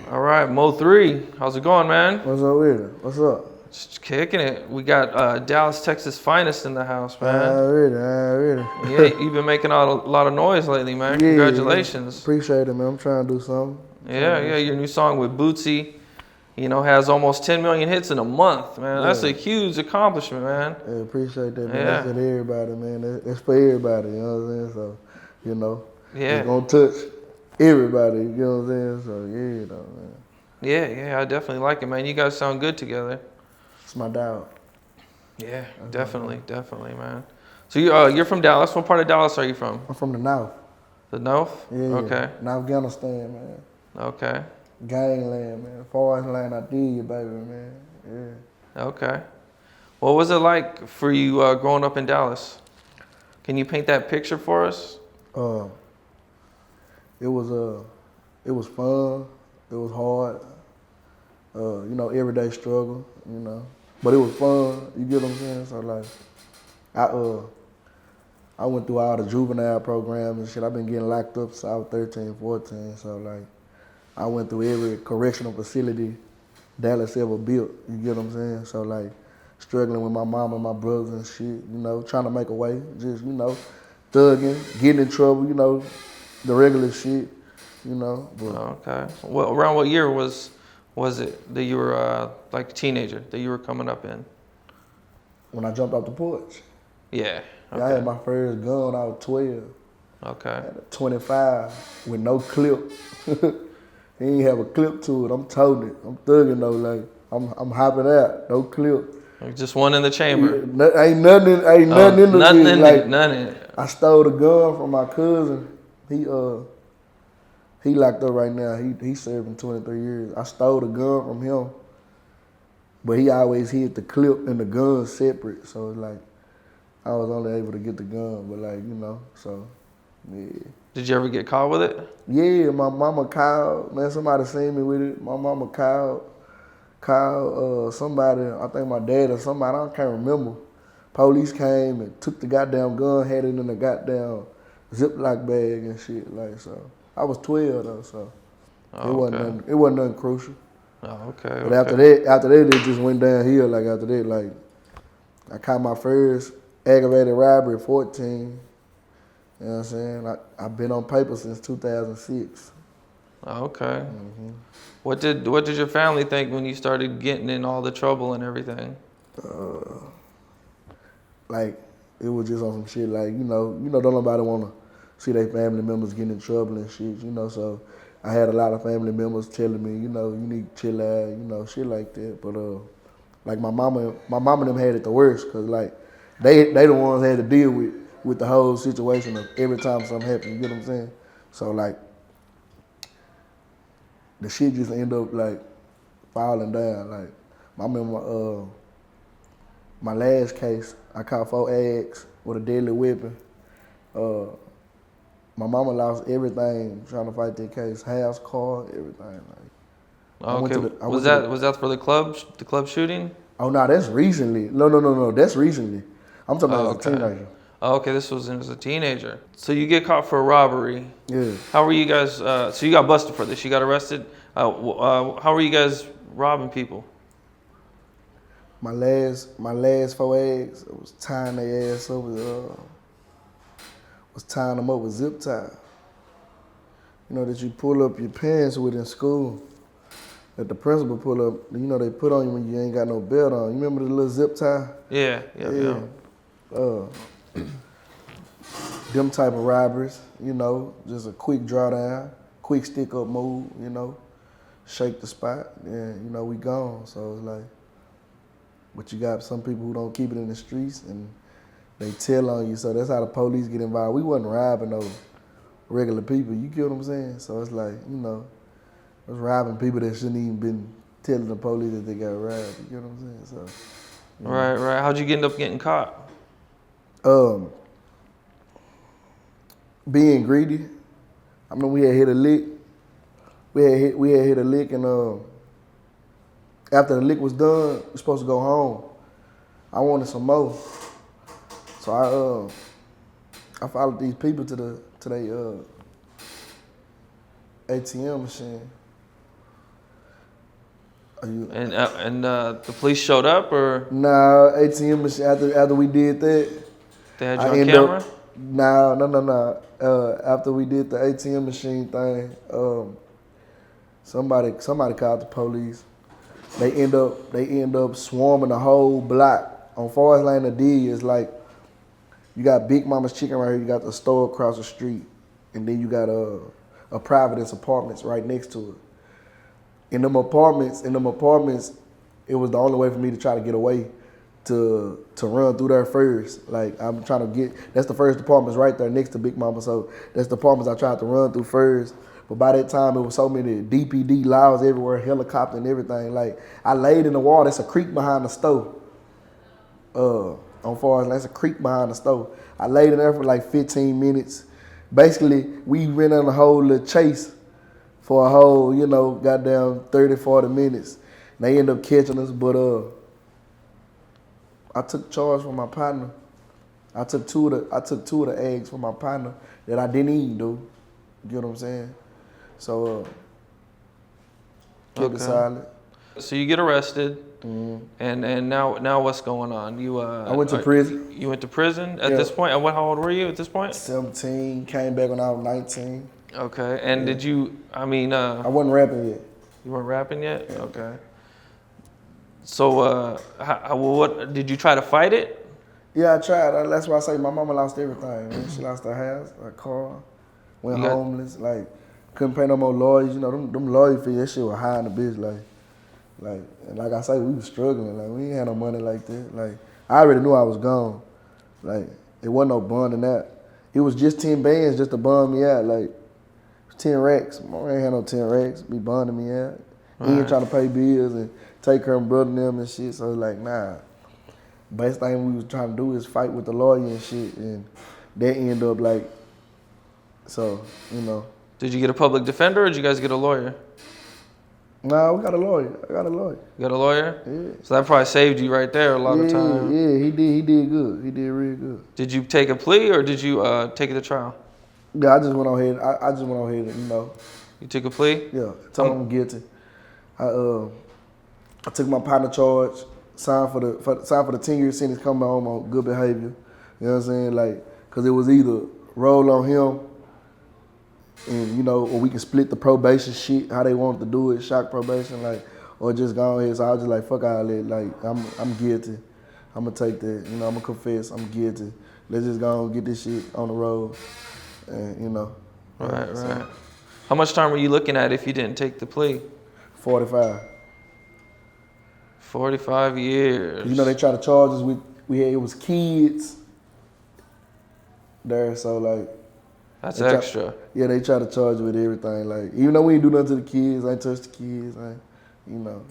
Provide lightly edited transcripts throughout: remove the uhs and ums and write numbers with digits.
All right, Mo3, how's it going, man? What's up with it? What's up? Just kicking it. We got Dallas, Texas finest in the house, man. Already. Yeah, you've been making a lot of noise lately, man. Congratulations. Appreciate it, man. I'm trying to do something. Yeah, your new song with Bootsy, has almost 10 million hits in a month, man. That's a huge accomplishment, man. Yeah, appreciate that, man. Yeah. That's for everybody, man. That's for everybody, you know what I'm saying? So, Yeah. it's gonna touch everybody, you know what I'm saying? So, man. Yeah, I definitely like it, man. You guys sound good together. It's my dog. Yeah, definitely, man. So you're from Dallas. What part of Dallas are you from? I'm from the North. The North? Yeah. Okay. Afghanistan, man. Okay. Gangland, man. Forest land, I did, baby, man. Yeah. Okay. What was it like for you growing up in Dallas? Can you paint that picture for us? It was fun. It was hard. Everyday struggle, But it was fun, you get what I'm saying? So like, I went through all the juvenile programs and shit. I've been getting locked up since I was 13, 14. So like, I went through every correctional facility Dallas ever built, you get what I'm saying? So like, struggling with my mom and my brothers and shit, trying to make a way, just, thugging, getting in trouble, the regular shit, But, Okay. Well, around what year was it that you were like a teenager that you were coming up in? when I jumped off the porch. Yeah. Okay. I had my first gun when I was 12. Okay. I had a 25 with no clip. He ain't have a clip to it. I'm toting it. I'm thugging though, like I'm hopping out, no clip. Just one in the chamber. Yeah, ain't nothing in the nothing shit. in Like, it. None in it. I stole the gun from my cousin. He locked up right now. He serving 23 years. I stole the gun from him, but he always hid the clip and the gun separate. So it's like I was only able to get the gun, but like so yeah. Did you ever get caught with it? Yeah, my mama called, man, somebody seen me with it. My mama called somebody, I think my dad or somebody, I can't remember. Police came and took the goddamn gun, had it in the goddamn Ziploc bag and shit, like, so. I was 12 though, so it wasn't nothing crucial. Oh, okay. But after that, it just went downhill, like after that, like, I caught my first aggravated robbery at 14. You know what I'm saying? I've been on paper since 2006. Okay. Mm-hmm. What did your family think when you started getting in all the trouble and everything? Like, it was just on some shit like, don't nobody want to see their family members getting in trouble and shit, so I had a lot of family members telling me, you need to chill out, shit like that. But like my mama and them had it the worst, cause like they the ones that had to deal with the whole situation of every time something happened, you get what I'm saying? So like, the shit just end up like falling down. Like, I remember my last case, I caught 4 eggs with a deadly weapon. My mama lost everything trying to fight that case, house, car, everything. Like, Okay. Was that for the club shooting? Oh no, that's recently. No, that's recently. I'm talking about as a teenager. Oh, okay, this was as a teenager. So you get caught for a robbery. Yeah. How were you guys? So you got busted for this. You got arrested. How were you guys robbing people? My last 4 eggs, I was tying their ass up was tying them up with zip tie. That you pull up your pants with in school. That the principal pull up, they put on you when you ain't got no belt on. You remember the little zip tie? Yeah. Them type of robberies, just a quick drawdown, quick stick up move, shake the spot, and we gone. So it's like, but you got some people who don't keep it in the streets and they tell on you. So that's how the police get involved. We wasn't robbing no regular people, you get what I'm saying? So it's like, I was robbing people that shouldn't even been telling the police that they got robbed, you get what I'm saying? So. Right. How'd you end up getting caught? Being greedy. I mean, we had hit a lick. We had hit a lick, and after the lick was done, we were supposed to go home. I wanted some more, so I followed these people to their ATM machine. And the police showed up, or Nah, ATM machine. After we did that, they had you on camera? No. After we did the ATM machine thing, somebody called the police. They end up swarming the whole block. On Forest Lane, the D is like, you got Big Mama's Chicken right here. You got the store across the street, and then you got a Providence Apartments right next to it. In them apartments, it was the only way for me to try to get away, to run through there first. Like, I'm trying to get, that's the first apartments right there next to Big Mama, so that's the apartments I tried to run through first. But by that time, it was so many DPD laws everywhere, helicopter and everything. Like, I laid in the wall. There's a creek behind the stove. On Forest Lane, there's a creek behind the stove. I laid in there for like 15 minutes. Basically, we went on a whole little chase for a whole, goddamn 30, 40 minutes. And they ended up catching us, but I took charge from my partner. I took two of the eggs from my partner that I didn't even do. You get what I'm saying? So, kept it silent. So you get arrested, and now what's going on? I went to prison. You went to prison at this point? And how old were you at this point? 17. Came back when I was 19. Okay. And did you? I wasn't rapping yet. You weren't rapping yet? Yeah. Okay. So, what did you try to fight it? Yeah, I tried. That's why I say my mama lost everything. Man. She lost her house, her car, went homeless. Like, couldn't pay no more lawyers. Them lawyer fees, that shit was high in the bitch. Like I say, we was struggling. Like, we ain't had no money like that. Like, I already knew I was gone. Like, it wasn't no bond in that. It was just 10 bands just to bond me out. Like, 10 racks. I ain't had no 10 racks. Be bonding me out. He ain't trying to pay bills and take care of my brother and them and shit. So, like, nah. Best thing we was trying to do is fight with the lawyer and shit. And that ended up like, so, Did you get a public defender, or did you guys get a lawyer? Nah, we got a lawyer. I got a lawyer. You got a lawyer? Yeah. So that probably saved you right there a lot of time. Yeah, he did good. He did real good. Did you take a plea, or did you take it to trial? Yeah, I just went on ahead. I just went on ahead and, You took a plea? Yeah, told him I'm guilty. I took my partner charge, signed for the 10-year sentence, come home on good behavior. You know what I'm saying? Like, cause it was either roll on him, and or we can split the probation shit how they wanted to do it, shock probation, like, or just go ahead. So I was just like, fuck all that. Like, I'm guilty. I'm gonna take that. I'm gonna confess. I'm guilty. Let's just go and get this shit on the road. And Right. So, How much time were you looking at if you didn't take the plea? 45. 45 years. They try to charge us with, it was kids there, so like. That's extra. They try to charge you with everything. Like, even though we ain't do nothing to the kids, I ain't touch the kids,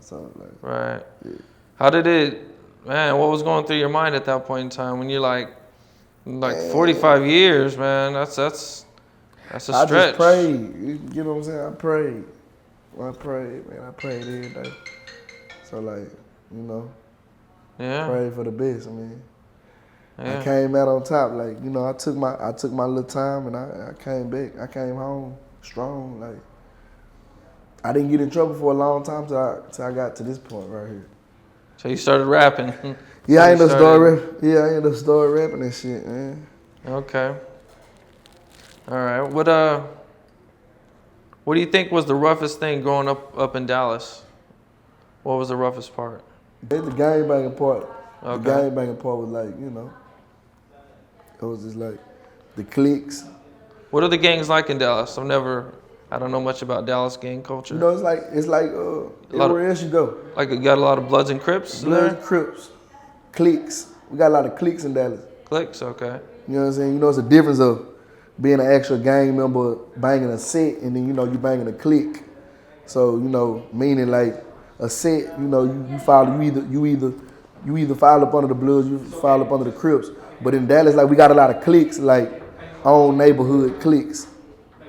so like. Right. Yeah. How did it, man, what was going through your mind at that point in time when you're like 45 years, man, that's a stretch. I just prayed, you know what I'm saying? I prayed, man, I prayed every day. So like, pray for the best, man. Yeah. I came out on top, like, I took my little time and I came back. I came home strong, like. I didn't get in trouble for a long time till I got to this point right here. So you started rapping. Yeah, I ended up started rapping and shit, man. Okay. All right. What do you think was the roughest thing growing up in Dallas? What was the roughest part? The gangbanging part. Okay. The gangbanging part was like, it was just like the cliques. What are the gangs like in Dallas? I don't know much about Dallas gang culture. It's like everywhere else you go. Like, you got a lot of Bloods and Crips in there? Bloods, Crips, cliques. We got a lot of cliques in Dallas. Cliques, okay. You know what I'm saying? It's a difference of being an actual gang member banging a set and then, you banging a clique. So, meaning like a set, you either file up under the Bloods, you file up under the Crips. But in Dallas, like, we got a lot of cliques, like own neighborhood cliques.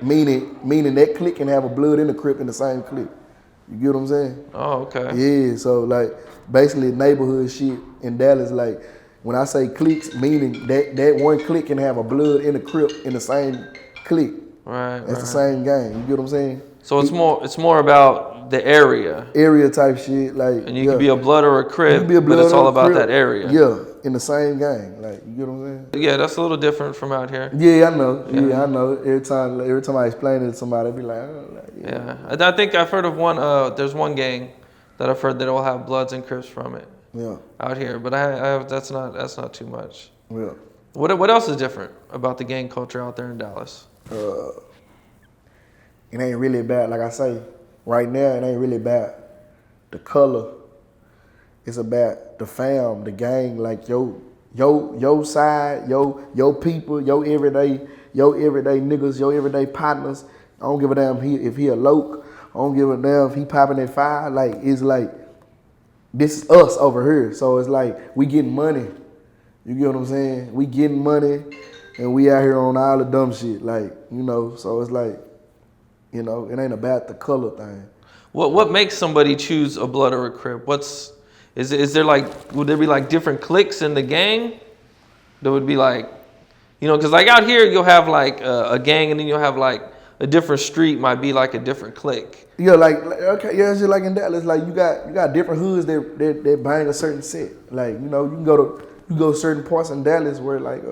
Meaning that clique can have a Blood and a Crip in the same clique. You get what I'm saying? Oh, okay. Yeah, so like basically neighborhood shit in Dallas, like when I say cliques, meaning that one clique can have a Blood and a Crip in the same clique. Right. That's the same gang. You get what I'm saying? So it's more about the area. Area type shit, like. And you can be a blood or a crib, You can be a blood but it's all or a about crib. that area. Yeah, in the same gang, like you get what I'm saying? Yeah, that's a little different from out here. Yeah, I know. Yeah, I know. Every time I explain it to somebody, they be like, oh, like Yeah, I think I've heard of one. There's one gang that I've heard that will have Bloods and Crips from it. Yeah. Out here, but I have that's not too much. Yeah. What else is different about the gang culture out there in Dallas? It ain't really bad. Like I say, right now, it ain't really bad. The color. It's about the fam, the gang, like your side, your people, your everyday niggas, your everyday partners. I don't give a damn if he a loke. I don't give a damn if he popping that fire. Like it's like this is us over here. So it's like we getting money. You get what I'm saying? We getting money and we out here on all the dumb shit. Like, you know, so it's like, you know, it ain't about the color thing. What makes somebody choose a Blood or a Crip? Is there like, would there be like different cliques in the gang? There would be like, you know, because like out here you'll have like a gang and then you'll have like a different street might be like a different clique. Yeah, like okay, yeah, it's just like in Dallas, like you got different hoods that bang a certain set. Like, you know, you can go to certain parts in Dallas where like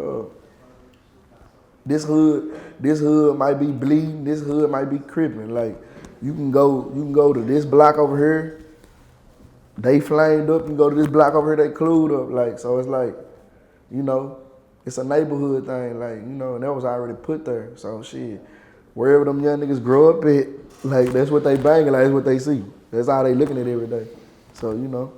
this hood might be bleeding, this hood might be crippling. Like you can go to this block over here, they flamed up, you can go to this block over here, they clued up. Like, so it's like, you know, it's a neighborhood thing, like, you know, and that was already put there. So shit, wherever them young niggas grow up at, like that's what they banging, like that's what they see. That's how they looking at every day. So, you know.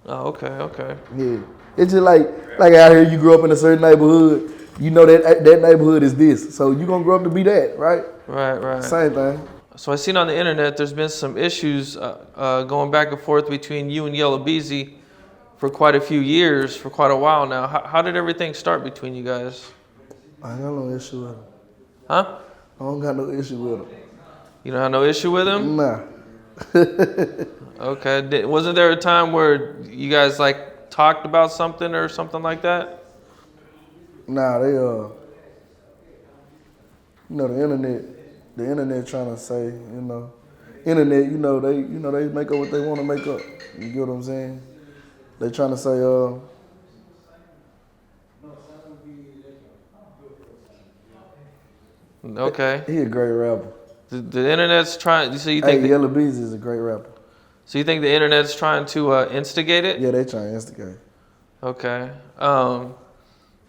Oh, okay. Yeah. It's just like out here you grew up in a certain neighborhood, you know that neighborhood is this. So you gonna grow up to be that, right? Right. Same thing. So I seen on the internet there's been some issues going back and forth between you and Yella Beezy for quite a few years, for quite a while now. How did everything start between you guys? I ain't got no issue with him. Huh? I don't got no issue with him. You don't have no issue with him? Nah. Okay. Wasn't there a time where you guys like talked about something or something like that? Nah, they you know, the internet trying to say, you know, internet, they make up what they want to make up. You get what I'm saying? They trying to say, Okay. He a great rapper. The internet's trying. So you think? Hey, Yella Beezy is a great rapper. So you think the internet's trying to instigate it? Yeah, they trying to instigate. Okay.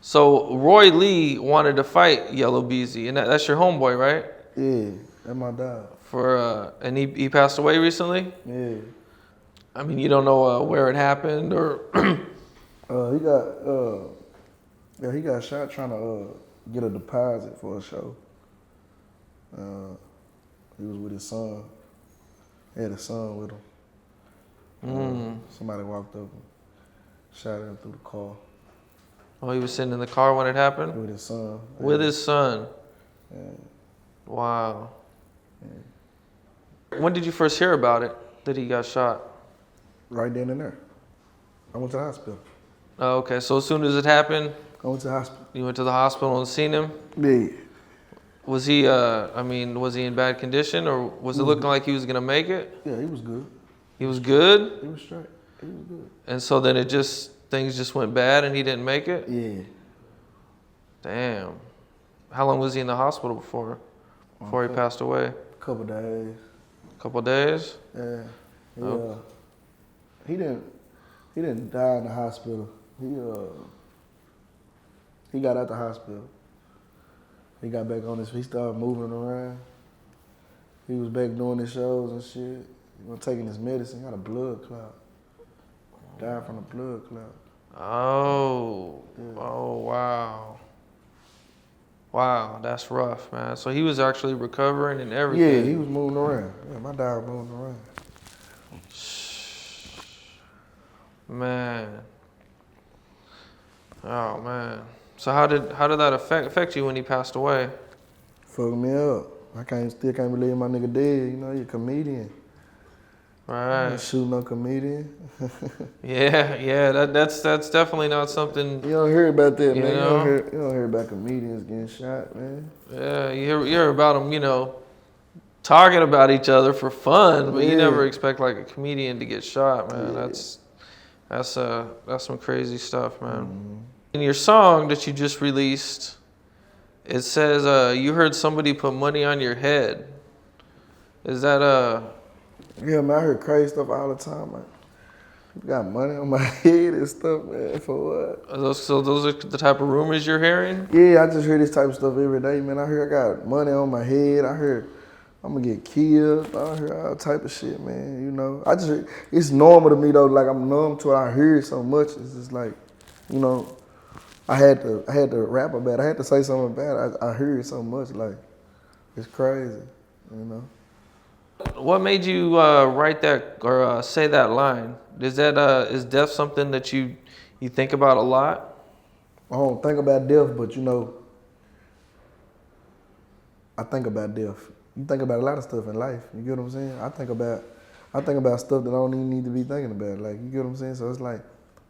So Roy Lee wanted to fight Yella Beezy, and that's your homeboy, right? Yeah, that's my dog. And he passed away recently. Yeah. I mean, you don't know where it happened or. He got shot trying to get a deposit for a show. He was with his son. He had his son with him. Somebody walked up and shot him through the car. Oh, he was sitting in the car when it happened? With his son. With his son? Yeah. Wow. Yeah. When did you first hear about it, that he got shot? Right then and there. I went to the hospital. Oh, okay. So as soon as it happened, I went to the hospital. you went to the hospital and seen him? Yeah. Was he, was he in bad condition or was it looking like he was going to make it? Yeah, he was good. He was good? He was straight. He was good. And so then things just went bad and he didn't make it? Yeah. Damn. How long was he in the hospital before he passed away? A couple days. Couple days? Yeah. Oh. He didn't die in the hospital. He got out the hospital. He got back on his feet, he started moving around. He was back doing his shows and shit. He was taking his medicine, got a blood clot. Died from a blood clot. Oh. Yeah. Oh, wow. Wow, that's rough, man. So he was actually recovering and everything. Yeah, he was moving around. Yeah, my dog moving around. Man. Oh, man. So how did that affect you when he passed away? Fucked me up. Still can't believe my nigga dead. You know, he a comedian. Right. Ain't shooting no comedian. Yeah. That's definitely not something. You don't hear about that, man. know? You don't hear about comedians getting shot, man. Yeah, you hear about them, talking about each other for fun, but you Yeah. never expect like a comedian to get shot, man. Yeah. That's some crazy stuff, man. In your song that you just released, it says you heard somebody put money on your head. Is that Yeah, man, I heard crazy stuff all the time, man. People got money on my head and stuff, man, for what? those are the type of rumors you're hearing? Yeah, I just hear this type of stuff every day, man. I hear I got money on my head. I hear I'm gonna get killed. I hear all type of shit, man. You know, I just hear, it's normal to me though. Like I'm numb to it. I hear it so much. It's just like, you know, I had to rap about it. I had to say something about it. I hear it so much. Like it's crazy, you know. What made you write that or say that line? Is death something that you think about a lot? I don't think about death, but you know, I think about death. You think about a lot of stuff in life. You get what I'm saying? I think about stuff that I don't even need to be thinking about. Like, you get what I'm saying? So it's like,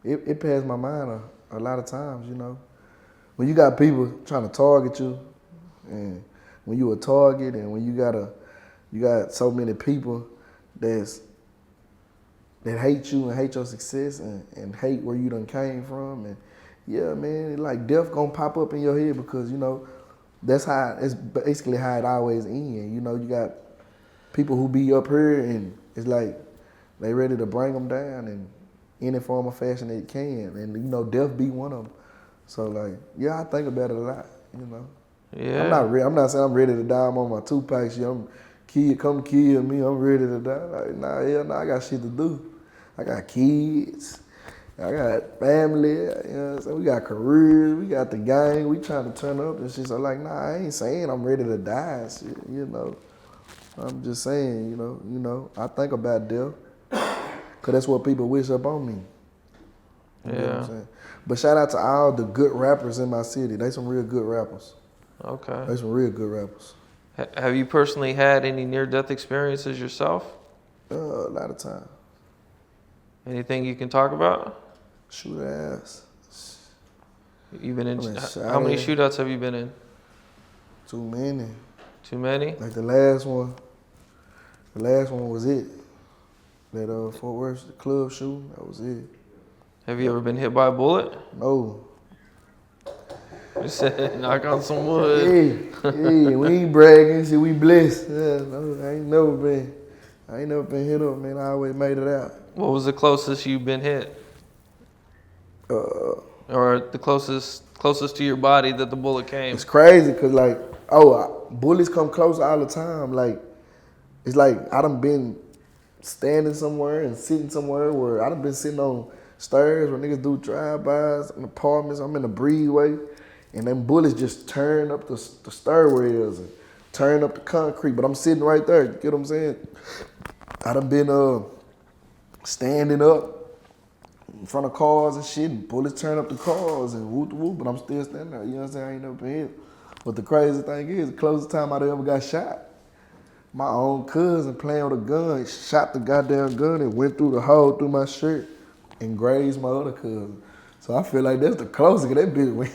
it passed my mind a lot of times, you know. When you got people trying to target you, and when you a target, and when you got so many people that hate you and hate your success and hate where you done came from, and yeah, man, like death gonna pop up in your head because, you know, it's basically how it always ends. You know, you got people who be up here and it's like they ready to bring them down in any form or fashion they can, and you know, death be one of them. So like, yeah, I think about it a lot. You know, Yeah. I'm not saying I'm ready to die. I'm on my Tupac shit. Come kill me. I'm ready to die. Like, nah, hell nah, I got shit to do. I got kids. I got family, you know what I'm saying? We got careers, we got the gang, we trying to turn up and shit. So like, nah, I ain't saying I'm ready to die and shit, you know. I'm just saying, you know, I think about death. Cause that's what people wish up on me. You know what I'm saying? But shout out to all the good rappers in my city. They some real good rappers. Okay. They some real good rappers. Have you personally had any near-death experiences yourself? A lot of time. Anything you can talk about? Shoot ass. You've been in. I mean, How many shootouts have you been in? Too many. Too many? Like the last one was it. That Fort Worth the club shooting, that was it. Have you ever been hit by a bullet? No. You said knock on some wood. Yeah, we ain't bragging, shit, we blessed. Yeah, no, I ain't never been hit up, man. I always made it out. What was the closest you've been hit? Or the closest to your body that the bullet came? It's crazy, cause like, bullets come close all the time. Like, it's like I done been standing somewhere and sitting somewhere where I done been sitting on stairs where niggas do drive-bys in apartments. I'm in the breezeway, and them bullets just turn up the stairwells and turn up the concrete. But I'm sitting right there. You get what I'm saying? I done been standing up in front of cars and shit, and bullets turn up the cars and whoop whoop, but I'm still standing there. You know what I'm saying? I ain't never been hit. But the crazy thing is, the closest time I ever got shot, my own cousin playing with a gun, shot the goddamn gun and went through the hole through my shirt and grazed my other cousin. So I feel like that's the closest, cause that bitch went.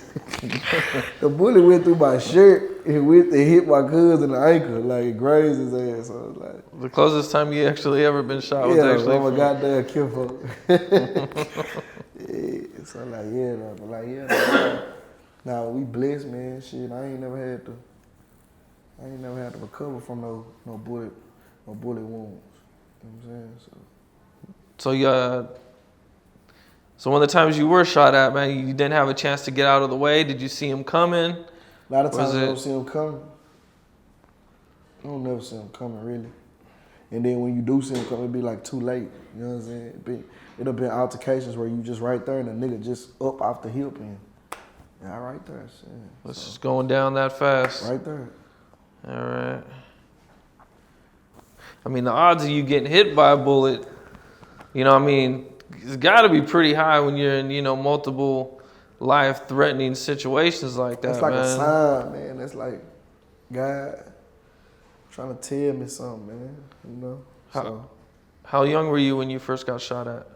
The bullet went through my shirt and hit my cousin in the ankle, like it grazed his ass. So I was like, The closest time you actually ever been shot was yeah, actually I'm a from... goddamn kinfolk. Yeah, so like, yeah, though, but like, yeah. Nah, we blessed, man. Shit, I ain't never had to recover from no bullet wounds. You know what I'm saying? So one of the times you were shot at, man, you didn't have a chance to get out of the way. Did you see him coming? A lot of times I don't see them coming. I don't never see them coming, really. And then when you do see them coming, it be like too late. You know what I'm saying? It'll be altercations where you just right there and the nigga just up off the hip and yeah, right there. Shit. It's just going down that fast. Right there. All right. I mean, the odds of you getting hit by a bullet, you know, I mean, it's got to be pretty high when you're in, you know, multiple life-threatening situations like that, That's like man. a sign, man. That's like God trying to tell me something, man. You know? How young were you when you first got shot at?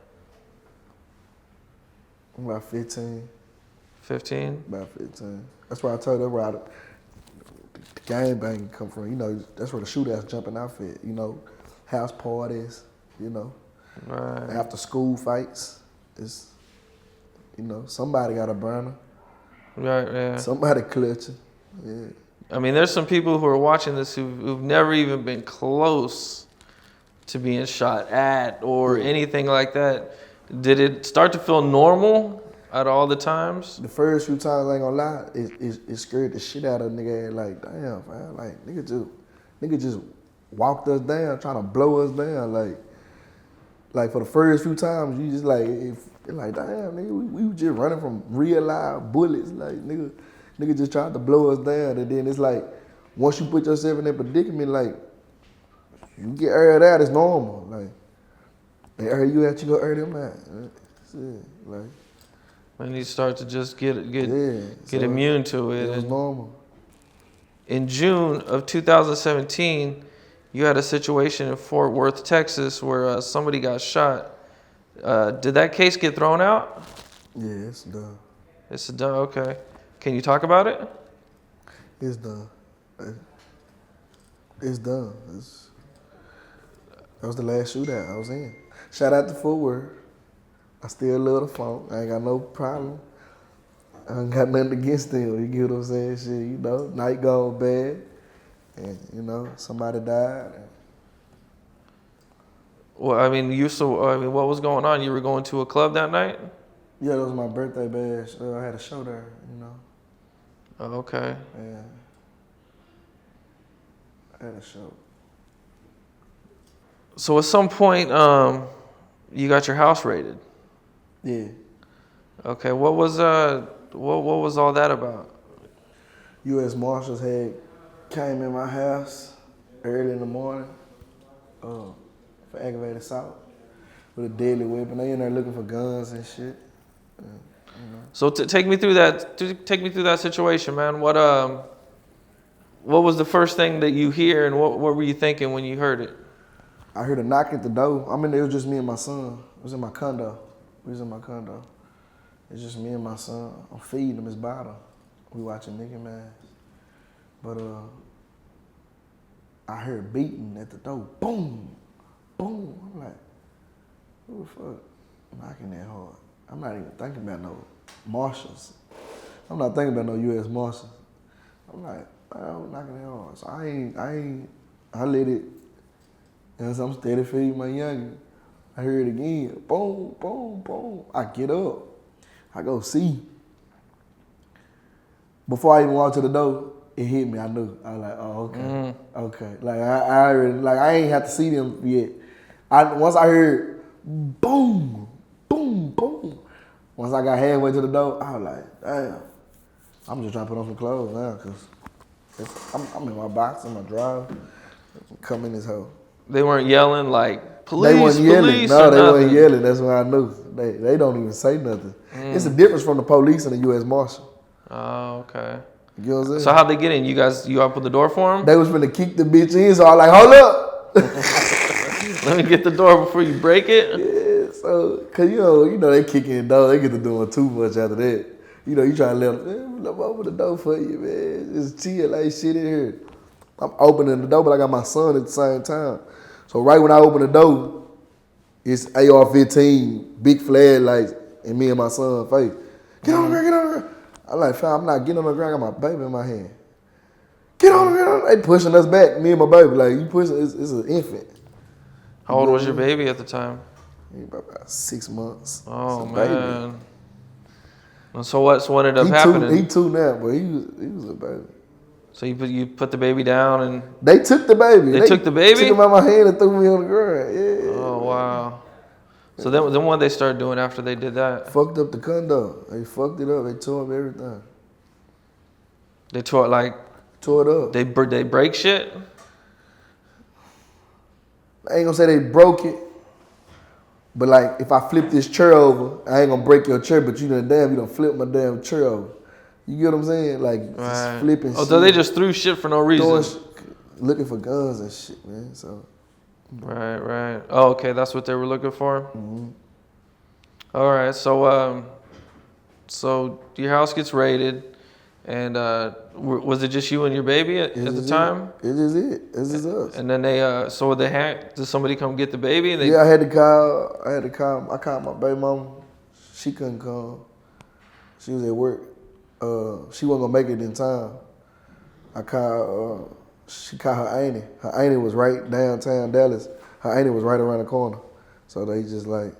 I'm about 15. 15? About 15. That's why I told you, gang banging come from. You know, that's where the shootouts jumping off at. You know, house parties. You know, Right. after school fights. It's, you know, somebody got a burner. Right. Yeah. Somebody clutching. Yeah. I mean, there's some people who are watching this who've never even been close to being shot at or anything like that. Did it start to feel normal at all the times? The first few times, I ain't gonna lie, it scared the shit out of a nigga. Like, damn, man, like nigga just walked us down, trying to blow us down. Like for the first few times, you just like, it's like, damn, nigga, we was just running from real live bullets. Like, nigga just tried to blow us down. And then it's like, once you put yourself in that predicament, like, you get aired out, it's normal. Like, they air you out, you go air them out. That's it. Like, And you start to just get so immune to it. It was And normal. in June of 2017, you had a situation in Fort Worth, Texas, where somebody got shot. Did that case get thrown out? Yeah, it's done. It's done. Okay. Can you talk about it? It's done. It's done. That was the last shootout I was in. Shout out to Fort Worth. I still love the funk. I ain't got no problem. I ain't got nothing against them. You get what I'm saying? Shit, you know, night gone bad. And, you know, somebody died. Well, I mean, what was going on? You were going to a club that night? Yeah, that was my birthday bash. I had a show there, you know. Oh, okay. Yeah. I had a show. So at some point, you got your house raided. Yeah. Okay. What was all that about? U.S. Marshals came in my house early in the morning for aggravated assault with a deadly weapon. They in there looking for guns and shit. You know. So take me through that. Take me through that situation, man. What was the first thing that you hear, and what were you thinking when you heard it? I heard a knock at the door. I mean, it was just me and my son. It was in my condo. We was in my condo. It's just me and my son. I'm feeding him his bottle. We watching Mickey Mouse. But I heard beating at the door. Boom, boom. I'm like, who the fuck knocking that hard? I'm not even thinking about no marshals. I'm not thinking about no U.S. Marshals. I'm like, I'm knocking that hard. So I let it, and so I'm steady feeding my youngin'. I hear it again. Boom, boom, boom. I get up. I go see. Before I even walk to the door, it hit me. I knew. I was like, oh, okay. Okay. Like I already, like I ain't have to see them yet. Once I heard boom, boom, boom. Once I got halfway to the door, I was like, damn. I'm just trying to put on some clothes now because I'm in my box, in my drawer. Come in this hole. They weren't yelling like police, They weren't yelling. police, No, or they nothing. weren't yelling. That's when I knew. They don't even say nothing. It's a difference from the police and the U.S. Marshal. Oh, okay. You know what I'm saying? So how'd they get in? You opened the door for them? They was finna kick the bitch in, so I was like, hold up. Let me get the door before you break it. Yeah, so, cause you know they kick in the door, they get to doing too much after that. You know, you trying to let them open the door for you, man. Just chill, like shit in here. I'm opening the door, but I got my son at the same time. So right when I open the door, it's AR-15, big flag lights, and me and my son face. Get on the ground, get on the ground. I'm like, fam, I'm not getting on the ground, I got my baby in my hand. Get on the ground. They pushing us back, me and my baby. Like, you pushing, it's an infant. How old was your baby at the time? He about 6 months. Oh, It's a man. baby. And so what ended up happening? He two now, but he was a baby. So you put the baby down and They took the baby. They took the baby? Took him out my hand and threw me on the ground. Yeah. oh wow. So then what they started doing after they did that? Fucked up the condo. They fucked it up. They tore up everything. They tore it Tore it up. they break shit. I ain't gonna say they broke it, but like if I flip this chair over, I ain't gonna break your chair, but you done flip my damn chair over. You get what I'm saying? Like just flipping shit. Oh, so they just threw shit for no reason. Looking for guns and shit, man. So Right. Oh, okay, that's what they were looking for. mm-hmm. All right, so your house gets raided, and Was it just you and your baby at the time? It is it. It's just us. And then they, so did somebody come get the baby? And Yeah, I had to call. I called my baby mama. She couldn't come. She was at work. She wasn't gonna make it in time. I called. She called her auntie. Her auntie was right downtown Dallas. Her auntie was right around the corner. So they just like,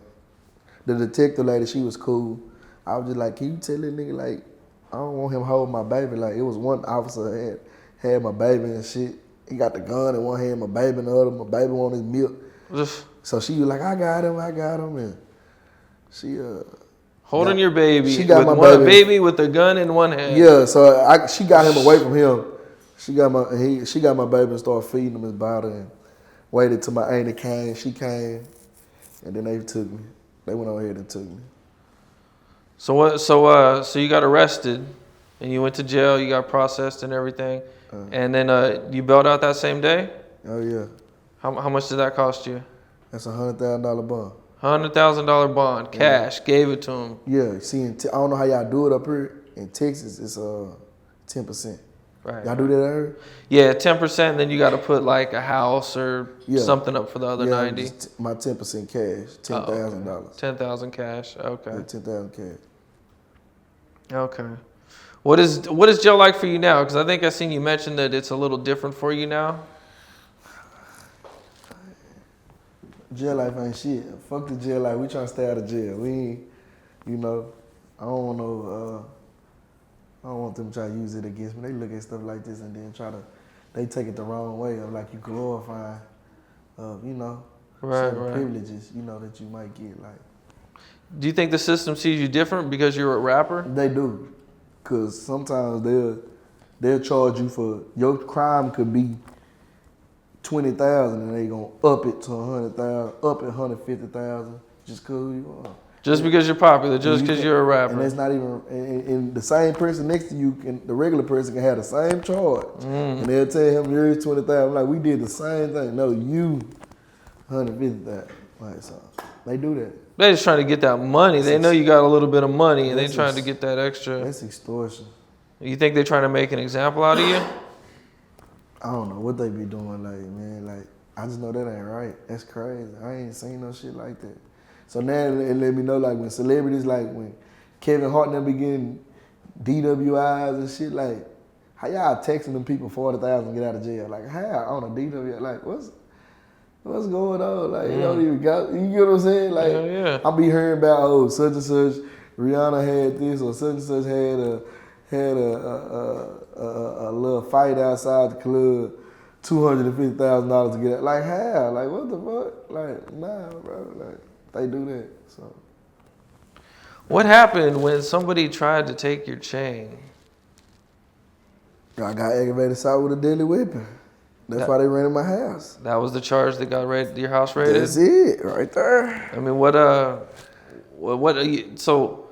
the detective lady, she was cool. I was just like, can you tell that nigga like, I don't want him holding my baby. Like, it was one officer had my baby and shit. He got the gun in one hand, my baby in the other. My baby on his milk. So she was like, I got him. And she holding your baby. She got with my baby with the gun in one hand. Yeah, so she got him away from him. She got my baby and started feeding him his bottle and waited till my auntie came. She came, and then they took me. They went over here and took me. So what? So you got arrested, and you went to jail. You got processed and everything, and then you bailed out that same day. Oh yeah. How much did that cost you? That's $100,000 bond. $100,000 bond, cash. Gave it to him. Yeah. See, I don't know how y'all do it up here in Texas. It's 10%. Right. Y'all do that out here? Yeah, 10%. Then you got to put like a house or something up for the other 90. My 10% cash, $10,000. 10,000 cash. Okay. Yeah, 10,000 cash. Okay. What is jail like for you now? Because I think I seen you mention that it's a little different for you now. Jail life ain't shit. Fuck the jail life. We trying to stay out of jail. We ain't, I don't want them to try to use it against me. They look at stuff like this and then they take it the wrong way of like you glorifying, certain privileges, that you might get. Like, do you think the system sees you different because you're a rapper? They do, cause sometimes they'll charge you for your crime could be 20,000 and they gonna up it to 100,000, up it 150,000 just cause who you are. Just because you're popular, just because you're a rapper. And it's not even, and the same person next to you, the regular person can have the same charge. And they'll tell him, here's 20,000. Like, we did the same thing. No, you 150,000. Like, so they do that. They're just trying to get that money. They know you got a little bit of money and they're trying to get that extra. That's extortion. You think they're trying to make an example out of you? I don't know what they be doing, like, man. Like, I just know that ain't right. That's crazy. I ain't seen no shit like that. So now it let me know, like, when celebrities, like when Kevin Hart and them be getting DWIs and shit, like, how y'all texting them people 40,000 to get out of jail? Like, how on a DWI? Like, what's going on? Like, you don't even got, you get what I'm saying? Like, yeah. I be hearing about, such and such, Rihanna had this, or such and such had a little fight outside the club, $250,000 to get out. Like, how? Like, what the fuck? Like, nah, bro. Like, they do that. So, what happened when somebody tried to take your chain? I got aggravated assault with a deadly weapon. That's why they ran in my house. That was the charge that got your house raided? That's it, right there. I mean, so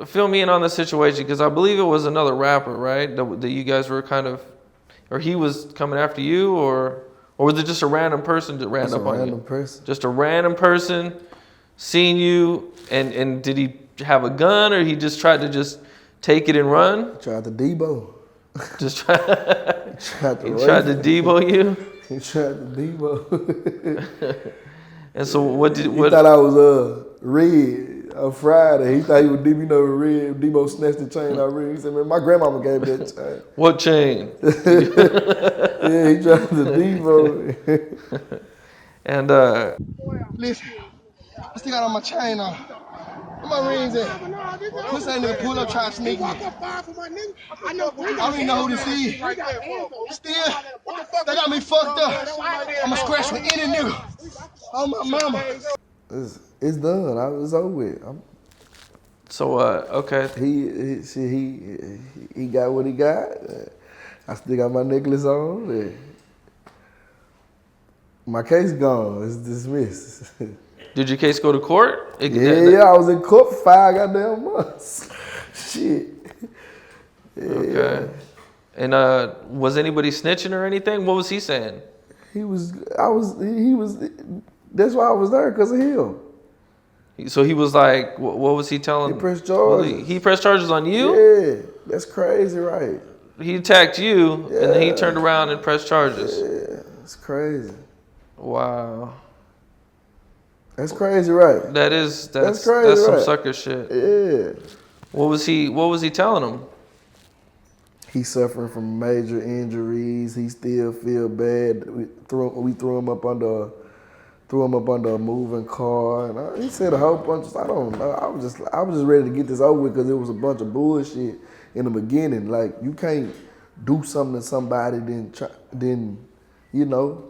fill me in on the situation, because I believe it was another rapper, right? That you guys were kind of, or he was coming after you, or was it just a random person that ran up on you? Just a random person. Just a random person seen you, and did he have a gun, or he just tried to just take it and run? He tried to Debo. Just tried to Debo you? He tried to Debo. And so what He thought I was red on Friday. He thought he was red. Debo snatched the chain out red. He said, man, my grandmama gave me that chain. What chain? Yeah, he tried to Debo. And listen, I still got on my chain on. Where my rings at? Push that nigga pull up trying to sneak me. I don't even know who this is. Still, they got me fucked up. I'ma scratch with any nigga. Oh my mama. It's done. It's over with. so okay. He got what he got. I still got my necklace on. My case gone. It's dismissed. Did your case go to court? Yeah, I was in court for 5 goddamn months. Shit. Yeah. Okay. And was anybody snitching or anything? What was he saying? He was. That's why I was there, because of him. So he was like, what was he telling? He pressed charges. He pressed charges on you? Yeah, that's crazy, right? he attacked you, and then he Yeah. turned around and pressed charges. Yeah, it's crazy. Wow. That's crazy, right? That's crazy, some right? sucker shit. Yeah. What was he telling him? He's suffering from major injuries. He still feel bad. We threw him up under a moving car, and he said a whole bunch of. I don't know. I was just ready to get this over with because it was a bunch of bullshit in the beginning. Like you can't do something to somebody then you know.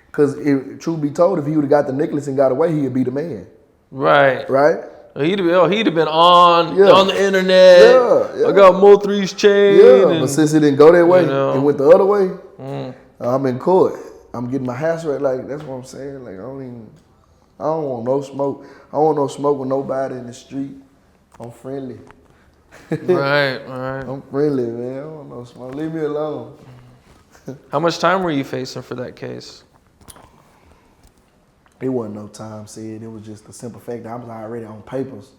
Because truth be told, if he would have got the necklace and got away, he'd be the man. Right. Right? He'd have been on the internet. Yeah. I got Mo3's chain. Yeah, but since it didn't go that way, it went the other way. Mm. I'm in court. I'm getting my house right. Like that's what I'm saying. Like I don't want no smoke. I don't want no smoke with nobody in the street. I'm friendly. Right. I'm friendly, man. I don't want no smoke. Leave me alone. How much time were you facing for that case? It wasn't no time said. It was just the simple fact that I was already on papers.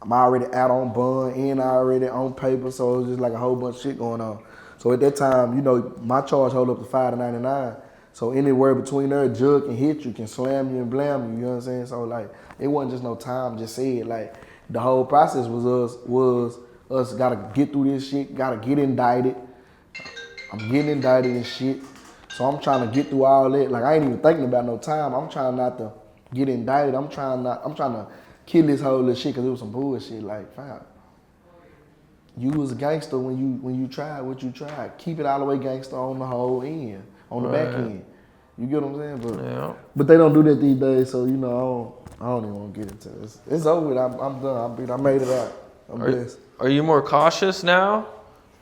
I'm already out on bond and already on paper, so it was just like a whole bunch of shit going on. So at that time, you know, my charge hold up to 5 to 99. So anywhere between there, a judge can hit you, can slam you and blam you. You know what I'm saying? So like, it wasn't just no time just said. Like the whole process was us gotta get through this shit, gotta get indicted. I'm getting indicted and shit. So I'm trying to get through all that. Like I ain't even thinking about no time. I'm trying not to get indicted. I'm trying to kill this whole little shit because it was some bullshit. Like, fam, you was a gangster when you tried what you tried. Keep it all the way gangster on the whole end, on the back end. You get what I'm saying? But they don't do that these days. So you know, I don't even want to get into it. It's over with. I'm done. I made it out. I'm blessed. Are you more cautious now?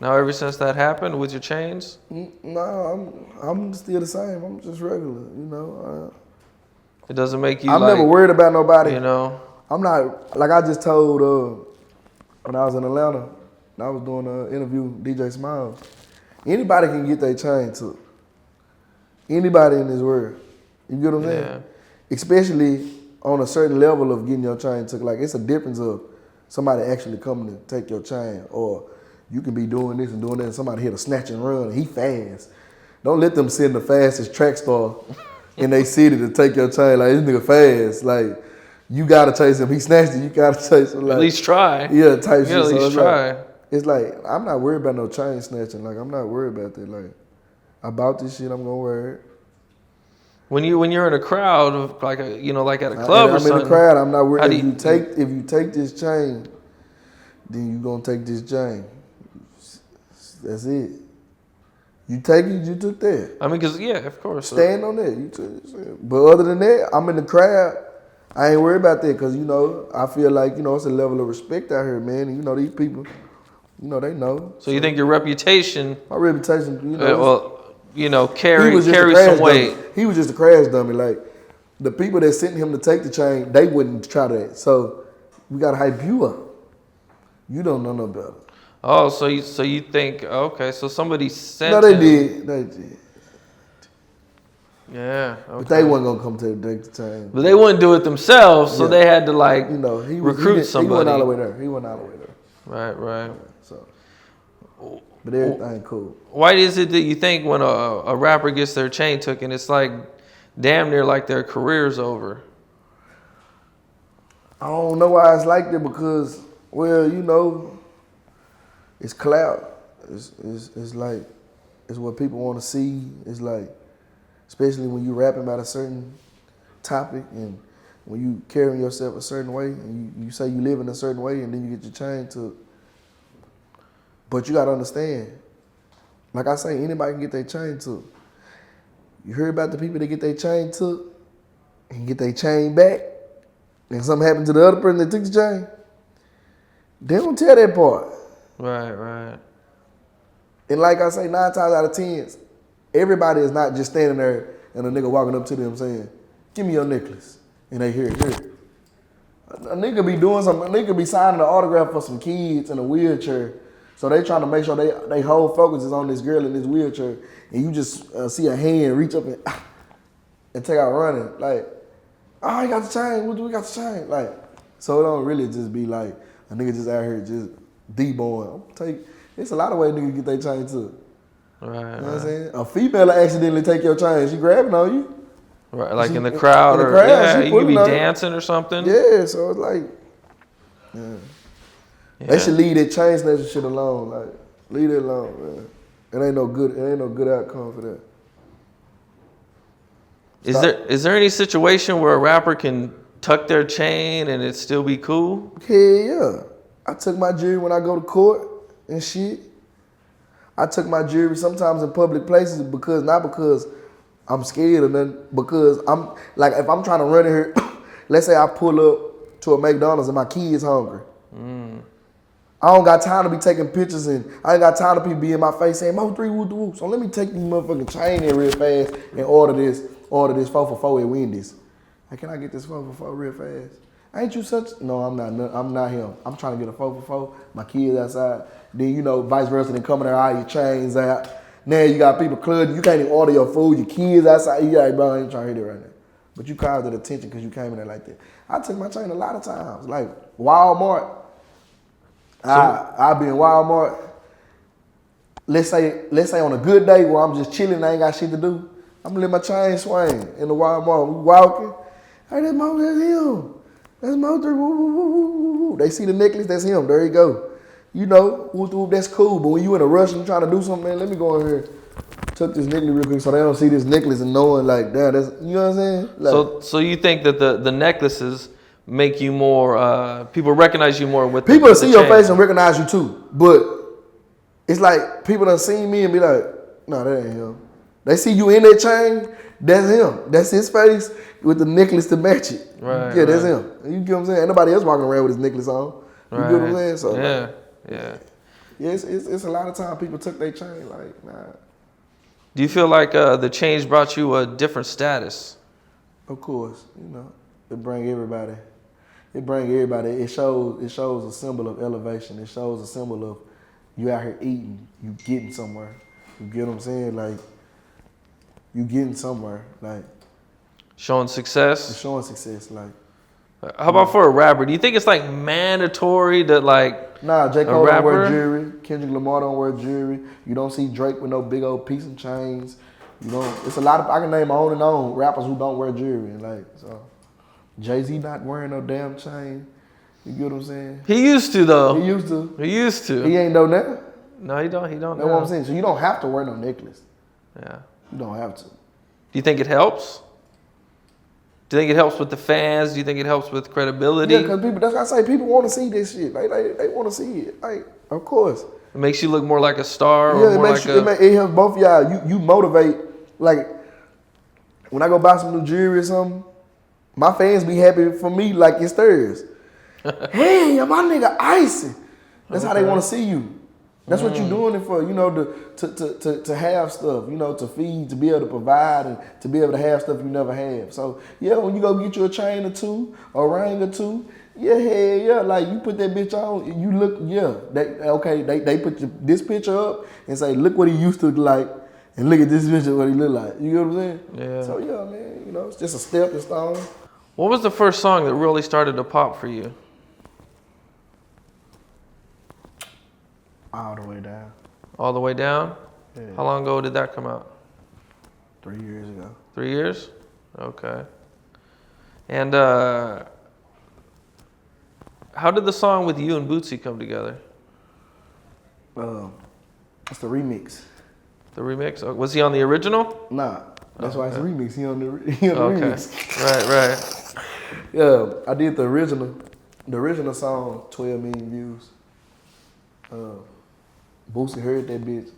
Now, ever since that happened with your chains? No, I'm still the same. I'm just regular, you know. It doesn't make you. I'm never worried about nobody. You know. I'm not like I just told when I was in Atlanta and I was doing an interview with DJ Smiles. Anybody can get their chain took. Anybody in this world. You get what I'm saying? Especially on a certain level of getting your chain took. Like it's a difference of somebody actually coming to take your chain, or you can be doing this and doing that and somebody hit a snatch and run and he fast. Don't let them send the fastest track star in their city to take your chain. Like, this nigga fast. Like, you gotta chase him. He snatched it, you gotta chase him. Like, at least try. Yeah, type shit. At least try. It's like, I'm not worried about no chain snatching. Like, I'm not worried about that. Like, I bought this shit, I'm gonna wear it. When you're in a crowd of like at a club or something. I'm in the crowd, I'm not worried. If you take this chain, then you gonna take this chain. That's it. You take it, you took that. I mean, because, yeah, of course. Stand on that. You took it. But other than that, I'm in the crowd. I ain't worried about that because, you know, I feel like, you know, it's a level of respect out here, man. And, you know, these people, you know, they know. So you think your reputation. My reputation, you know. Well, you know, carry some weight. He was just a crash dummy. Like, the people that sent him to take the chain, they wouldn't try that. So we got to hype you up. You don't know no better. Oh, so you think, okay, so somebody sent No, they did. They did. Yeah. Okay. But they wasn't going to come to the chain. But they wouldn't do it themselves, so they had to, like, you know, recruit somebody. He wasn't all the way there. He wasn't all the way there. Right. So, but everything cool. Why is it that you think when a rapper gets their chain taken, it's like damn near like their career's over? I don't know why it's like that because, well, you know, it's clout. It's like, it's what people want to see. It's like, especially when you rapping about a certain topic and when you carrying yourself a certain way and you say you live in a certain way and then you get your chain took. But you got to understand, like I say, anybody can get their chain took. You hear about the people that get their chain took and get their chain back and something happened to the other person that took the chain, they don't tell that part. Right. And like I say, 9 times out of 10, everybody is not just standing there and a nigga walking up to them saying, give me your necklace. And they hear it. A nigga be doing something, a nigga be signing an autograph for some kids in a wheelchair. So they trying to make sure they whole focus is on this girl in this wheelchair. And you just see a hand reach up and take out running. Like, oh, he got the chain. We got the chain. Like, so it don't really just be like a nigga just out here just D-boying. It's a lot of ways niggas get their chain took. Right. You know what I'm saying? A female will accidentally take your chain. She grabbing on you. Right, like in the crowd, in the crowd, yeah, you could pulling be on dancing or something. Yeah, so it's like, yeah. They should leave that chain snatching shit alone. Like, leave it alone, man. It ain't no good outcome for that. Is there any situation where a rapper can tuck their chain and it still be cool? Hell yeah. I took my jewelry when I go to court and shit. I took my jewelry sometimes in public places not because I'm scared or nothing, because I'm like, if I'm trying to run in here, let's say I pull up to a McDonald's and my kid's hungry. I don't got time to be taking pictures and I ain't got time to people be in my face saying, Mo3, woo woo. So let me take this motherfucking chain in real fast and order this 4 for 4 at Wendy's. Hey, can I get this 4 for 4 real fast? Ain't you such? No, I'm not him. I'm trying to get a 4 for 4. My kids outside. Then, you know, vice versa, then coming there, all your chains out. Now you got people clubbing. You can't even order your food. Your kids outside. You like, bro, I ain't trying to hit it right now. But you caused it attention because you came in there like that. I took my chain a lot of times. Like Walmart. I'll be in Walmart. Let's say on a good day where I'm just chilling, I ain't got shit to do. I'm gonna let my chain swing in the Walmart. We walking. Hey, that's him. That's Mo3. Woo, woo, woo, woo, woo. They see the necklace, that's him. There you go. You know, that's cool. But when you in a rush and you trying to do something, man, let me go in here, tuck this necklace real quick so they don't see this necklace and knowing like, damn, that's, you know what I'm saying? Like, So you think that the necklaces make you more, people recognize you more with people the see chain. your face and recognize you too. But it's like people done seen me and be like, no, that ain't him. They see you in that chain, that's him. That's his face with the necklace to match it. Right. Yeah, that's him. You get what I'm saying? Ain't nobody else walking around with his necklace on. You get what I'm saying? So Yeah. Yeah, it's a lot of time people took their chain, like, nah. Do you feel like the change brought you a different status? Of course, you know, it bring everybody. It shows a symbol of elevation. It shows a symbol of you out here eating, you getting somewhere. You get what I'm saying? Like, you getting somewhere. Like, Showing success? it's showing success. Like, how about for a rapper? Do you think it's like mandatory that like nah, J. Cole a don't wear rapper? jewelry. Kendrick Lamar don't wear jewelry. You don't see Drake with no big old piece of chains. You know, it's a lot of, I can name on and on rappers who don't wear jewelry. Like, so Jay-Z not wearing no damn chain. You get what I'm saying? He used to though. He used to. He ain't know now. No, he don't. He don't. That's what I'm saying. So you don't have to wear no necklace. Yeah. You don't have to. Do you think it helps? Do you think it helps with the fans? Do you think it helps with credibility? Yeah, because people, that's why I say people want to see this shit. Like, they want to see it. Like, of course. It makes you look more like a star. Yeah, or more it helps both of y'all. You motivate. Like, when I go buy some new jewelry or something, my fans be happy for me like it's theirs. Hey, my nigga Icy. That's how they want to see you. That's what you're doing it for, you know, to have stuff, you know, to feed, to be able to provide, and to be able to have stuff you never have. So, yeah, when you go get you a chain or two, a ring or two, yeah, like you put that bitch on, you look, they put this picture up and say, look what he used to look like, and look at this picture, what he look like. You know what I'm saying? Yeah. So, yeah, man, you know, it's just a step in stone. What was the first song that really started to pop for you? All the way down. All the Way Down? Yeah. How long ago did that come out? 3 years ago. 3 years? Okay. And how did the song with you and Bootsy come together? It's the remix. The remix? Was he on the original? Nah, that's why it's a remix. He on the remix. Right. Yeah, I did the original song, 12 million views. Boosie heard that bitch.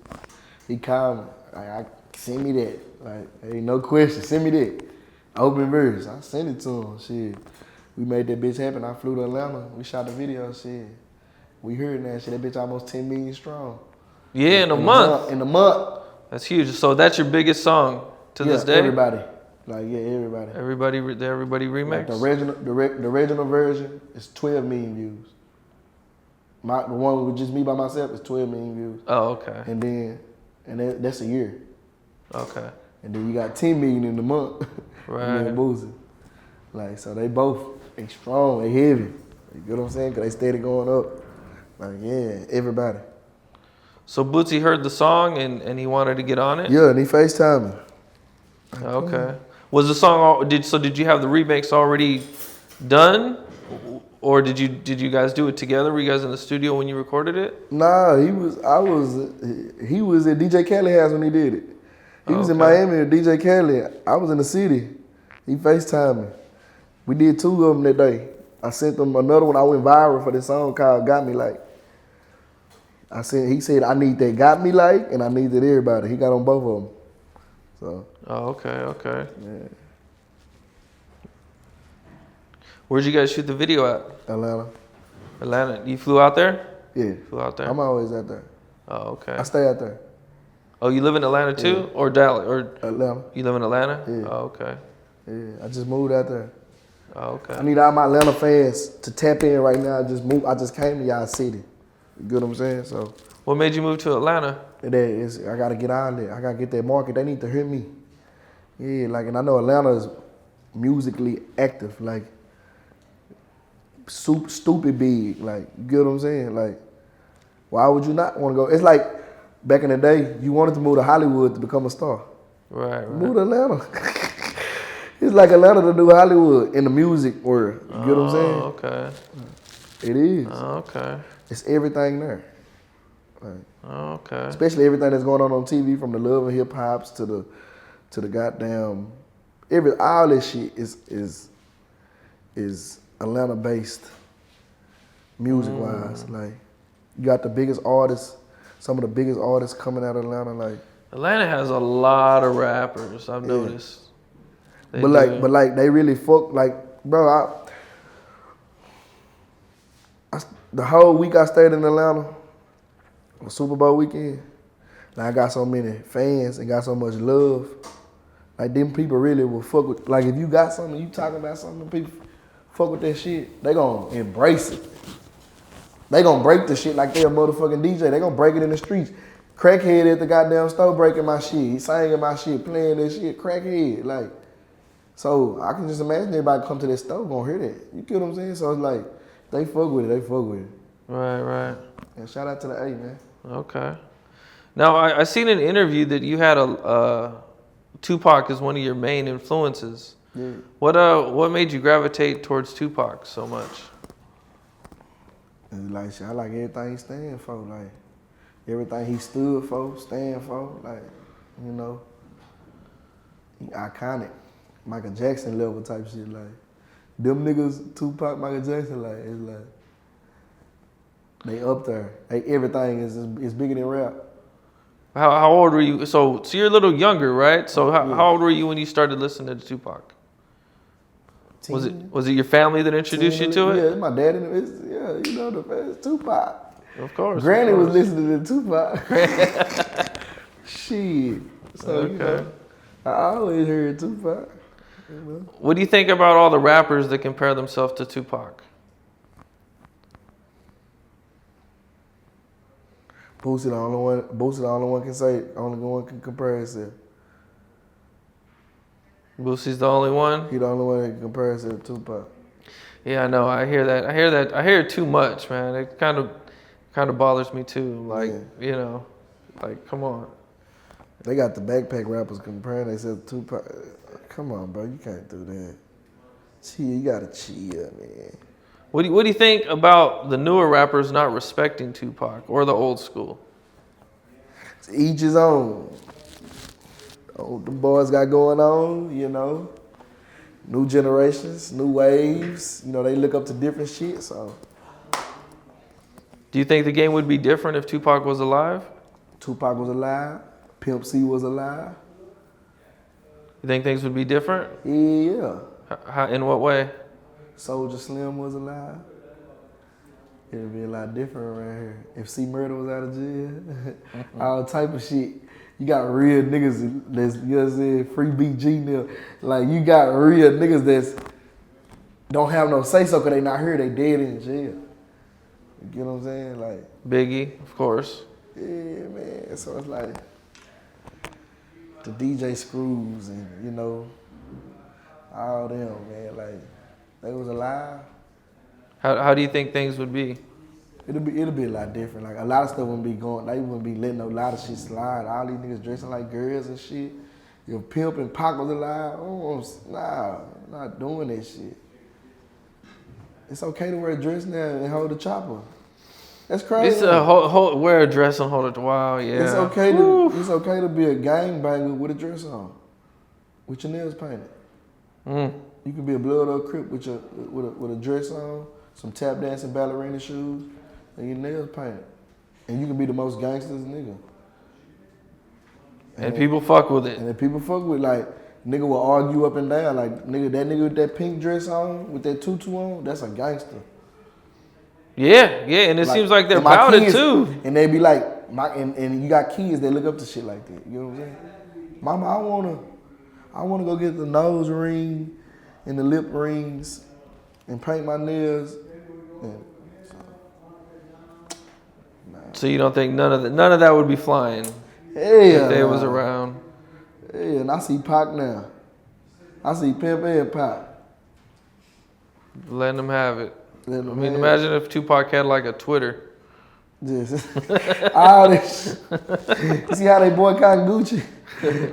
He called me. Like, send me that. Like, ain't no question. Send me that. Open verse. I sent it to him. Shit. We made that bitch happen. I flew to Atlanta. We shot the video. Shit. We heard that shit. That bitch almost 10 million strong. Yeah, in a month. In a month. That's huge. So that's your biggest song to this day? Everybody. Like, yeah, everybody. Everybody remix? Like the original version is 12 million views. The one with just me by myself is 12 million views. Oh, okay. And that's a year. Okay. And then you got 10 million in the month. Right. And then Boozy. Like, so they strong, they heavy. You get what I'm saying? Because they steady going up. Like, yeah, everybody. So Bootsy heard the song and he wanted to get on it? Yeah, and he FaceTimed me. Okay. Was the song did you have the remix already done? Or did you guys do it together? Were you guys in the studio when you recorded it? Nah, he was at DJ Khaled house when he did it. He was in Miami at DJ Khaled. I was in the city. He FaceTimed me. We did 2 of them that day. I sent them another one. I went viral for this song called Got Me Like. He said, I need that Got Me Like, and I need that Everybody. He got on both of them. So. Oh, okay. Yeah. Where'd you guys shoot the video at? Atlanta. You flew out there? Yeah. Flew out there? I'm always out there. Oh, okay. I stay out there. Oh, you live in Atlanta too? Yeah. Or Dallas? Or Atlanta. you live in Atlanta? Yeah. Oh, okay. Yeah, I just moved out there. Oh, okay. I need all my Atlanta fans to tap in right now. I just came to y'all city. You get what I'm saying? So. What made you move to Atlanta? I gotta get out there. I gotta get that market. They need to hear me. Yeah, and I know Atlanta is musically active, stupid big. You get what I'm saying? Why would you not want to go? It's like back in the day, you wanted to move to Hollywood to become a star. Right. Move to Atlanta. It's like Atlanta to do Hollywood in the music world. You get what I'm saying? Okay. It is. Okay. It's everything there. Okay. Especially everything that's going on TV, from the love and hip hops to the goddamn all this shit is Atlanta based music wise. You got the biggest artists, some of the biggest artists coming out of Atlanta. Atlanta has a lot of rappers. I've noticed. But they really fuck. Bro, the whole week I stayed in Atlanta, the Super Bowl weekend, I got so many fans and got so much love. Them people really will fuck with. If you got something, you talking about something, people fuck with that shit, they gonna embrace it. They gonna break the shit like they a motherfucking DJ. They gonna break it in the streets. Crackhead at the goddamn store breaking my shit. He singing my shit, playing that shit. Crackhead, So I can just imagine everybody come to that store gonna hear that. You get what I'm saying? So it's they fuck with it. Right. And shout out to the A, man. Okay. Now I seen an interview that you had Tupac as one of your main influences. Yeah. What made you gravitate towards Tupac so much? And I like everything he stand for, everything he stood for, stand for, he iconic. Michael Jackson level type shit, them niggas, Tupac, Michael Jackson, it's they up there. Everything is bigger than rap. How old were you? So you're a little younger, right? So how old were you when you started listening to Tupac? Was it your family that introduced you to it? Yeah, my dad and the first Tupac. Of course. Granny was listening to Tupac. Shit. So I always heard Tupac. What do you think about all the rappers that compare themselves to Tupac? Boosie the only one can say, only one can compare himself. Boosie's the only one? He the only one that can compare himself to Tupac. Yeah, I know. I hear that. I hear it too much, man. It kind of bothers me too. Come on. They got the backpack rappers comparing themselves to Tupac. Come on, bro. You can't do that. Chill. You gotta chill, man. What do you think about the newer rappers not respecting Tupac or the old school? It's each his own. Oh, the boys got going on, New generations, new waves. They look up to different shit, so. Do you think the game would be different if Tupac was alive? Tupac was alive. Pimp C was alive. You think things would be different? Yeah. How, in what way? Soulja Slim was alive. It'd be a lot different around here. If C Murder was out of jail, all type of shit. You got real niggas that's, free BG now. You got real niggas that's don't have no say so because they not here, they dead in jail. You get what I'm saying? Biggie, of course. Yeah, man. So it's the DJ Screws and, all them, man. They was alive. How do you think things would be? It'll be a lot different. Like a lot of stuff wouldn't be going. They wouldn't be letting a lot of shit slide. All these niggas dressing like girls and shit. Your pimp and Pac was alive. Nah, I'm not doing that shit. It's okay to wear a dress now and hold a chopper. That's crazy. It's wear a dress and hold it. Wow, yeah. It's okay to be a gangbanger with a dress on, with your nails painted. You can be a blood or crip with a dress on, some tap dancing ballerina shoes, and your nails painted, and you can be the most gangsters nigga. And people fuck with it. And if people fuck with like nigga will argue up and down like nigga with that pink dress on with that tutu on, that's a gangster. Yeah, and it seems like they're about it too. And they be like, and you got kids that look up to shit like that. You know what I'm saying? Mama, I wanna go get the nose ring and the lip rings and paint my nails. So you don't think none of that would be flying? If they was around. Yeah, and I see Pac now. I see Pimp and Pac. Letting them have it. Imagine if Tupac had like a Twitter. Just all this. See how they boycott Gucci?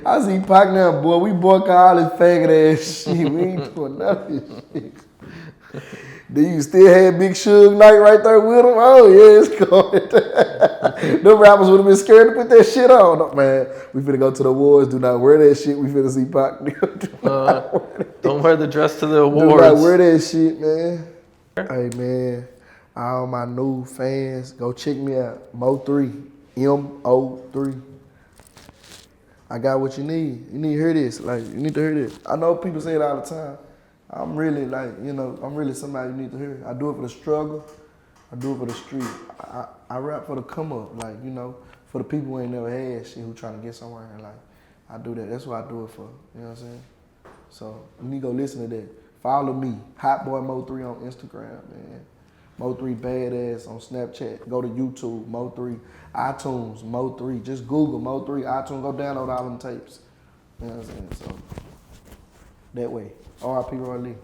I see Pac now, boy. We boycott all this faggot ass shit. We ain't doing none of this shit. Then you still had Big Suge Knight right there with him? Oh, yeah, it's going. Them rappers would have been scared to put that shit on. No, man, we finna go to the awards. Do not wear that shit. We finna see Pac. Don't wear the dress to the awards. Do not wear that shit, man. Hey, man, all my new fans, go check me out. Mo3, MO3. I got what you need. You need to hear this. Like, you need to hear this. I know people say it all the time. I'm really like, I'm really somebody you need to hear. I do it for the struggle. I do it for the street. I rap for the come up, like, for the people who ain't never had shit, who trying to get somewhere. And like, I do that. That's what I do it for. You know what I'm saying? So you need to go listen to that. Follow me, Hot Boy Mo3 on Instagram, man. Mo3 Badass on Snapchat. Go to YouTube, Mo3, iTunes, Mo3. Just Google Mo3, iTunes. Go download all them tapes. You know what I'm saying? So that way. R.I.P. Roy Lee.